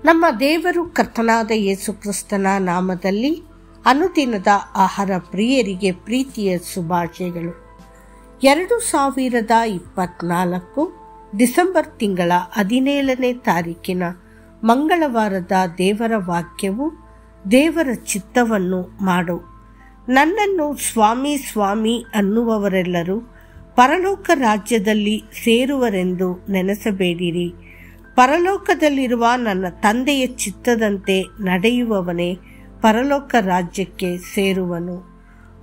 ನಮ್ಮ ದೇವರು ಕರ್ತನಾದ ಯೇಸು ಕ್ರಿಸ್ತನ ನಾಮದಲ್ಲಿ ಅನುದಿನದ ಆಹಾರ ಪ್ರಿಯರಿಗೆ ಪ್ರೀತಿಯ ಶುಭಾಶಯಗಳು. 2024 ಡಿಸೆಂಬರ್ ತಿಂಗಳ 17ನೇ ತಾರೀಕಿನ ಮಂಗಳವಾರದ ದೇವರ ವಾಕ್ಯವು, ದೇವರ ಚಿತ್ತವನ್ನು ಮಾಡು. ನನ್ನನ್ನು ಸ್ವಾಮಿ ಸ್ವಾಮಿ ಅನ್ನುವವರೆಲ್ಲರೂ ಪರಲೋಕ ರಾಜ್ಯದಲ್ಲಿ ಸೇರುವರೆಂದು ನೆನೆಸಬೇಡಿರಿ. ಪರಲೋಕದಲ್ಲಿರುವ ನನ್ನ ತಂದೆಯ ಚಿತ್ತದಂತೆ ನಡೆಯುವವನೇ ಪರಲೋಕ ರಾಜ್ಯಕ್ಕೆ ಸೇರುವನು.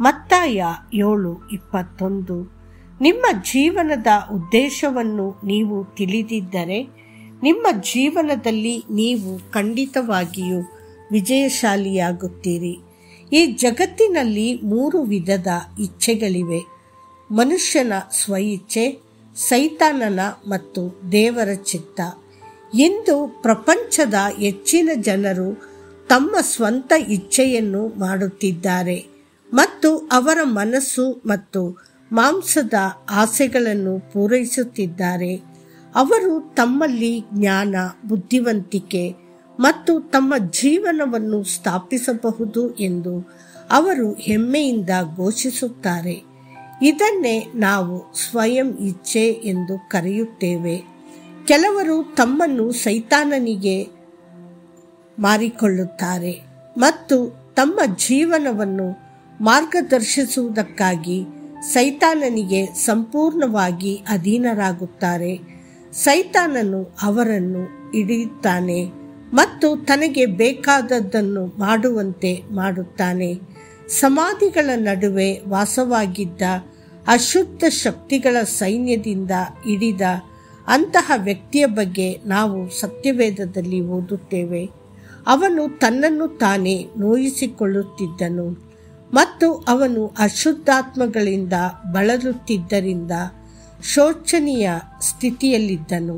ಮತ್ತಾಯ 7:21. ನಿಮ್ಮ ಜೀವನದ ಉದ್ದೇಶವನ್ನು ನೀವು ತಿಳಿದಿದ್ದರೆ ನಿಮ್ಮ ಜೀವನದಲ್ಲಿ ನೀವು ಖಂಡಿತವಾಗಿಯೂ ವಿಜಯಶಾಲಿಯಾಗುತ್ತೀರಿ. ಈ ಜಗತ್ತಿನಲ್ಲಿ 3 ವಿಧದ ಇಚ್ಛೆಗಳಿವೆ: ಮನುಷ್ಯನ ಸ್ವಇಚ್ಛೆ, ಸೈತಾನನ ಮತ್ತು ದೇವರ ಚಿತ್ತ. ಇಂದು ಪ್ರಪಂಚದ ಹೆಚ್ಚಿನ ಜನರು ತಮ್ಮ ಸ್ವಂತ ಇಚ್ಛೆಯನ್ನು ಮಾಡುತ್ತಿದ್ದಾರೆ ಮತ್ತು ಅವರ ಮನಸ್ಸು ಮತ್ತು ಮಾಂಸದ ಆಸೆಗಳನ್ನು ಪೂರೈಸುತ್ತಿದ್ದಾರೆ. ಅವರು ತಮ್ಮಲ್ಲಿ ಜ್ಞಾನ, ಬುದ್ಧಿವಂತಿಕೆ ಮತ್ತು ತಮ್ಮ ಜೀವನವನ್ನು ಸ್ಥಾಪಿಸಬಹುದು ಎಂದು ಅವರು ಹೆಮ್ಮೆಯಿಂದ ಘೋಷಿಸುತ್ತಾರೆ. ಇದನ್ನೇ ನಾವು ಸ್ವಯಂ ಇಚ್ಛೆ ಎಂದು ಕರೆಯುತ್ತೇವೆ. ಕೆಲವರು ತಮ್ಮನ್ನು ಸೈತಾನನಿಗೆ ಮಾರಿಕೊಳ್ಳುತ್ತಾರೆ ಮತ್ತು ತಮ್ಮ ಜೀವನವನ್ನು ಮಾರ್ಗದರ್ಶಿಸುವುದಕ್ಕಾಗಿ ಸೈತಾನನಿಗೆ ಸಂಪೂರ್ಣವಾಗಿ ಅಧೀನರಾಗುತ್ತಾರೆ. ಸೈತಾನನು ಅವರನ್ನು ಹಿಡಿಯುತ್ತಾನೆ ಮತ್ತು ತನಗೆ ಬೇಕಾದದ್ದನ್ನು ಮಾಡುವಂತೆ ಮಾಡುತ್ತಾನೆ. ಸಮಾಧಿಗಳ ನಡುವೆ ವಾಸವಾಗಿದ್ದ ಅಶುದ್ಧ ಶಕ್ತಿಗಳ ಸೈನ್ಯದಿಂದ ಹಿಡಿದ ಅಂತಹ ವ್ಯಕ್ತಿಯ ಬಗ್ಗೆ ನಾವು ಸತ್ಯವೇದದಲ್ಲಿ ಓದುತ್ತೇವೆ. ಅವನು ತನ್ನನ್ನು ತಾನೇ ನೋಯಿಸಿಕೊಳ್ಳುತ್ತಿದ್ದನು ಮತ್ತು ಅವನು ಅಶುದ್ಧಾತ್ಮಗಳಿಂದ ಬಳಲುತ್ತಿದ್ದರಿಂದ ಶೋಚನೀಯ ಸ್ಥಿತಿಯಲ್ಲಿದ್ದನು.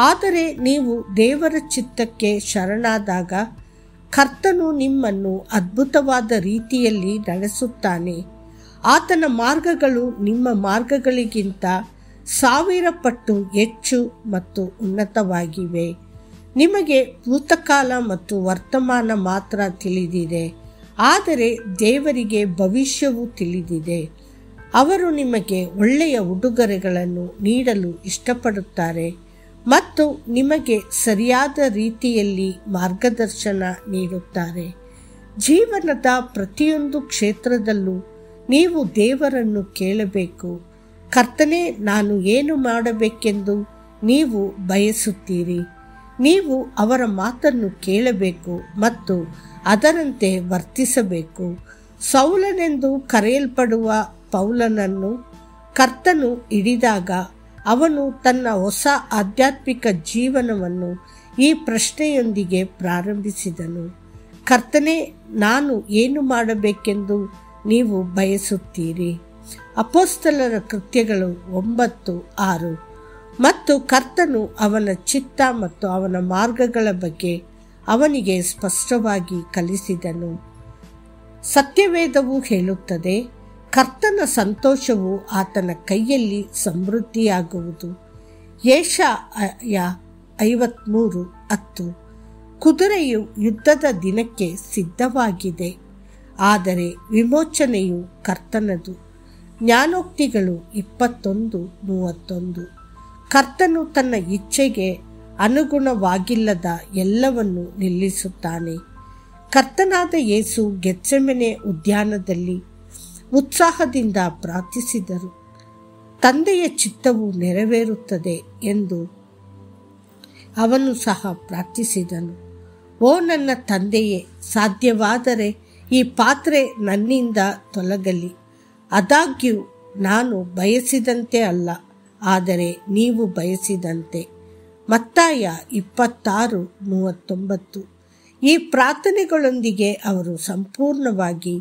ಆದರೆ ನೀವು ದೇವರ ಚಿತ್ತಕ್ಕೆ ಶರಣಾದಾಗ ಕರ್ತನು ನಿಮ್ಮನ್ನು ಅದ್ಭುತವಾದ ರೀತಿಯಲ್ಲಿ ನಡೆಸುತ್ತಾನೆ. ಆತನ ಮಾರ್ಗಗಳು ನಿಮ್ಮ ಮಾರ್ಗಗಳಿಗಿಂತ 1000 ಪಟ್ಟು ಹೆಚ್ಚು ಮತ್ತು ಉನ್ನತವಾಗಿವೆ. ನಿಮಗೆ ಭೂತಕಾಲ ಮತ್ತು ವರ್ತಮಾನ ಮಾತ್ರ ತಿಳಿದಿದೆ, ಆದರೆ ದೇವರಿಗೆ ಭವಿಷ್ಯವು ತಿಳಿದಿದೆ. ಅವರು ನಿಮಗೆ ಒಳ್ಳೆಯ ಉಡುಗೊರೆಗಳನ್ನು ನೀಡಲು ಇಷ್ಟಪಡುತ್ತಾರೆ ಮತ್ತು ನಿಮಗೆ ಸರಿಯಾದ ರೀತಿಯಲ್ಲಿ ಮಾರ್ಗದರ್ಶನ ನೀಡುತ್ತಾರೆ. ಜೀವನದ ಪ್ರತಿಯೊಂದು ಕ್ಷೇತ್ರದಲ್ಲೂ ನೀವು ದೇವರನ್ನು ಕೇಳಬೇಕು. ಕರ್ತನೇ, ನಾನು ಏನು ಮಾಡಬೇಕೆಂದು ನೀವು ಬಯಸುತ್ತೀರಿ? ನೀವು ಅವರ ಮಾತನ್ನು ಕೇಳಬೇಕು ಮತ್ತು ಅದರಂತೆ ವರ್ತಿಸಬೇಕು. ಸೌಲನೆಂದು ಕರೆಯಲ್ಪಡುವ ಪೌಲನನ್ನು ಕರ್ತನು ಹಿಡಿದಾಗ ಅವನು ತನ್ನ ಹೊಸ ಆಧ್ಯಾತ್ಮಿಕ ಜೀವನವನ್ನು ಈ ಪ್ರಶ್ನೆಯೊಂದಿಗೆ ಪ್ರಾರಂಭಿಸಿದನು: ಕರ್ತನೇ, ನಾನು ಏನು ಮಾಡಬೇಕೆಂದು ನೀವು ಬಯಸುತ್ತೀರಿ? ಅಪೊಸ್ತಲರ ಕೃತ್ಯಗಳು 9:6. ಮತ್ತು ಕರ್ತನು ಅವನ ಚಿತ್ತ ಮತ್ತು ಅವನ ಮಾರ್ಗಗಳ ಬಗ್ಗೆ ಅವನಿಗೆ ಸ್ಪಷ್ಟವಾಗಿ ಕಲಿಸಿದನು. ಸತ್ಯವೇದವು ಹೇಳುತ್ತದೆ, ಕರ್ತನ ಸಂತೋಷವು ಆತನ ಕೈಯಲ್ಲಿ ಸಮೃದ್ಧಿಯಾಗುವುದು. ಯೆಶಾಯ 53:10. ಕುದುರೆಯು ಯುದ್ಧದ ದಿನಕ್ಕೆ ಸಿದ್ಧವಾಗಿದೆ, ಆದರೆ ವಿಮೋಚನೆಯು ಕರ್ತನದು. ಜ್ಞಾನೋಕ್ತಿಗಳು 21:31. ಕರ್ತನು ತನ್ನ ಇಚ್ಛೆಗೆ ಅನುಗುಣವಾಗಿಲ್ಲದ ಎಲ್ಲವನ್ನು ನಿಲ್ಲಿಸುತ್ತಾನೆ. ಕರ್ತನಾದ ಯೇಸು ಗೆತ್ಸೆಮನೆ ಉದ್ಯಾನದಲ್ಲಿ ಉತ್ಸಾಹದಿಂದ ಪ್ರಾರ್ಥಿಸಿದರು, ತಂದೆಯ ಚಿತ್ತವು ನೆರವೇರುತ್ತದೆ ಎಂದು ಅವನು ಸಹ ಪ್ರಾರ್ಥಿಸಿದನು. ಓ ನನ್ನ ತಂದೆಯೇ, ಸಾಧ್ಯವಾದರೆ ಈ ಪಾತ್ರೆ ನನ್ನಿಂದ ತೊಲಗಲಿ. ಆದಾಗ್ಯೂ ನಾನು ಬಯಸಿದಂತೆ ಅಲ್ಲ, ಆದರೆ ನೀವು ಬಯಸಿದಂತೆ. ಮತ್ತಾಯ 26:39. ಈ ಪ್ರಾರ್ಥನೆಗಳೊಂದಿಗೆ ಅವರು ಸಂಪೂರ್ಣವಾಗಿ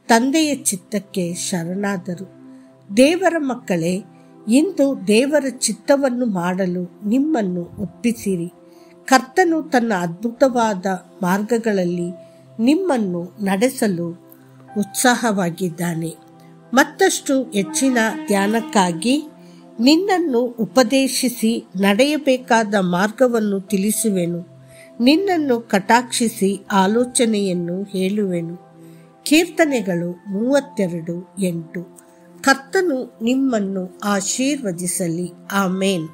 ತಂದೆಯ ಚಿತ್ತಕ್ಕೆ ಶರಣಾದರು. ದೇವರ ಮಕ್ಕಳೇ, ಇಂದು ದೇವರ ಚಿತ್ತವನ್ನು ಮಾಡಲು ನಿಮ್ಮನ್ನು ಒಪ್ಪಿಸಿರಿ. ಕರ್ತನು ತನ್ನ ಅದ್ಭುತವಾದ ಮಾರ್ಗಗಳಲ್ಲಿ ನಿಮ್ಮನ್ನು ನಡೆಸಲು ಉತ್ಸಾಹವಾಗಿದ್ದಾನೆ. ಮತ್ತಷ್ಟು ಹೆಚ್ಚಿನ ಧ್ಯಾನಕ್ಕಾಗಿ ನಿನ್ನನ್ನು ಉಪದೇಶಿಸಿ ನಡೆಯಬೇಕಾದ ಮಾರ್ಗವನ್ನು ತಿಳಿಸುವೆನು. ನಿನ್ನನ್ನು ಕಟಾಕ್ಷಿಸಿ ಆಲೋಚನೆಯನ್ನು ಹೇಳುವೆನು. ಕೀರ್ತನೆಗಳು 32:8. ಕರ್ತನು ನಿಮ್ಮನ್ನು ಆಶೀರ್ವದಿಸಲಿ. ಆಮೇನ್.